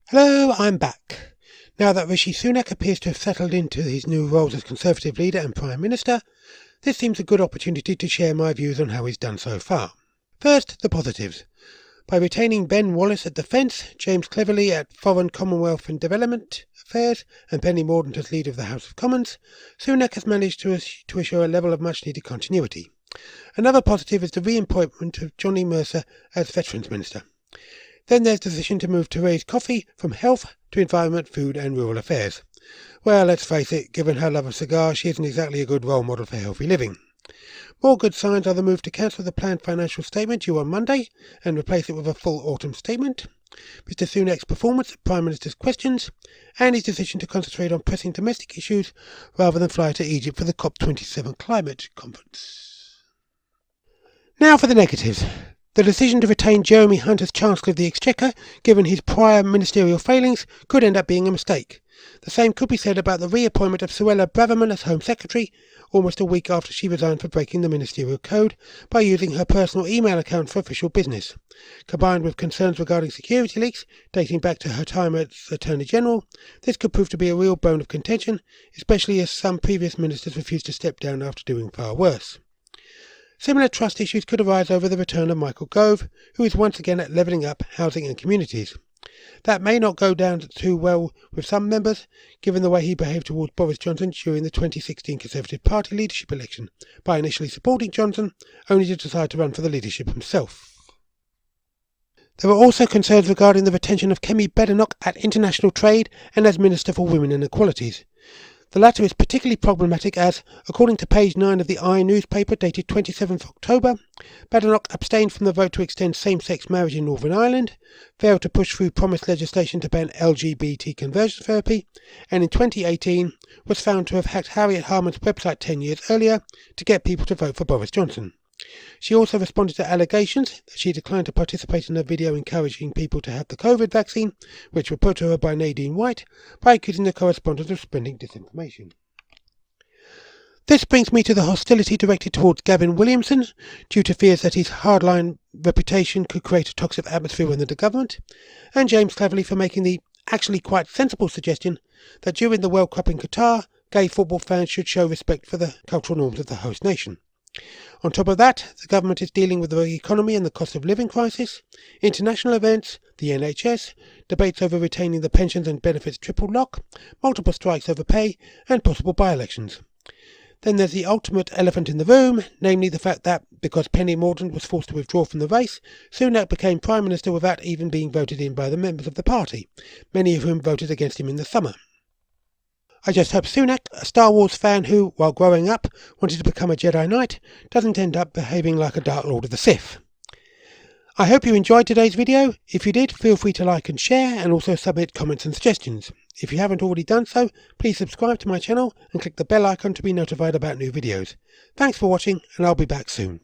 Hello, I'm back. Now that Rishi Sunak appears to have settled into his new roles as Conservative leader and Prime Minister, this seems a good opportunity to share my views on how he's done so far. First, the positives. By retaining Ben Wallace at Defence, James Cleverly at Foreign, Commonwealth and Development Affairs, and Penny Mordaunt as Leader of the House of Commons, Sunak has managed to assure a level of much-needed continuity. Another positive is the re-appointment of Johnny Mercer as Veterans Minister. Then there's the decision to move Therese Coffey from Health to Environment, Food and Rural Affairs. Well, let's face it, given her love of cigars, she isn't exactly a good role model for healthy living. More good signs are the move to cancel the planned financial statement due on Monday and replace it with a full autumn statement, Mr Sunak's performance at Prime Minister's questions, and his decision to concentrate on pressing domestic issues rather than fly to Egypt for the COP27 climate conference. Now for the negatives. The decision to retain Jeremy Hunt as Chancellor of the Exchequer, given his prior ministerial failings, could end up being a mistake. The same could be said about the reappointment of Suella Braverman as Home Secretary, almost a week after she resigned for breaking the ministerial code by using her personal email account for official business. Combined with concerns regarding security leaks dating back to her time as Attorney General, this could prove to be a real bone of contention, especially as some previous ministers refused to step down after doing far worse. Similar trust issues could arise over the return of Michael Gove, who is once again at levelling up housing and communities. That may not go down too well with some members, given the way he behaved towards Boris Johnson during the 2016 Conservative Party leadership election, by initially supporting Johnson, only to decide to run for the leadership himself. There were also concerns regarding the retention of Kemi Badenoch at International Trade and as Minister for Women and Equalities. The latter is particularly problematic as, according to page 9 of the I newspaper dated 27th October, Badenoch abstained from the vote to extend same-sex marriage in Northern Ireland, failed to push through promised legislation to ban LGBT conversion therapy, and in 2018 was found to have hacked Harriet Harman's website 10 years earlier to get people to vote for Boris Johnson. She also responded to allegations that she declined to participate in a video encouraging people to have the COVID vaccine, which were put to her by Nadine White, by accusing the correspondent of spreading disinformation. This brings me to the hostility directed towards Gavin Williamson, due to fears that his hardline reputation could create a toxic atmosphere within the government, and James Cleverly for making the actually quite sensible suggestion that during the World Cup in Qatar, gay football fans should show respect for the cultural norms of the host nation. On top of that, the government is dealing with the economy and the cost of living crisis, international events, the NHS, debates over retaining the pensions and benefits triple lock, multiple strikes over pay, and possible by-elections. Then there's the ultimate elephant in the room, namely the fact that, because Penny Mordaunt was forced to withdraw from the race, Sunak became Prime Minister without even being voted in by the members of the party, many of whom voted against him in the summer. I just hope Sunak, a Star Wars fan who, while growing up, wanted to become a Jedi Knight, doesn't end up behaving like a Dark Lord of the Sith. I hope you enjoyed today's video. If you did, feel free to like and share, and also submit comments and suggestions. If you haven't already done so, please subscribe to my channel and click the bell icon to be notified about new videos. Thanks for watching, and I'll be back soon.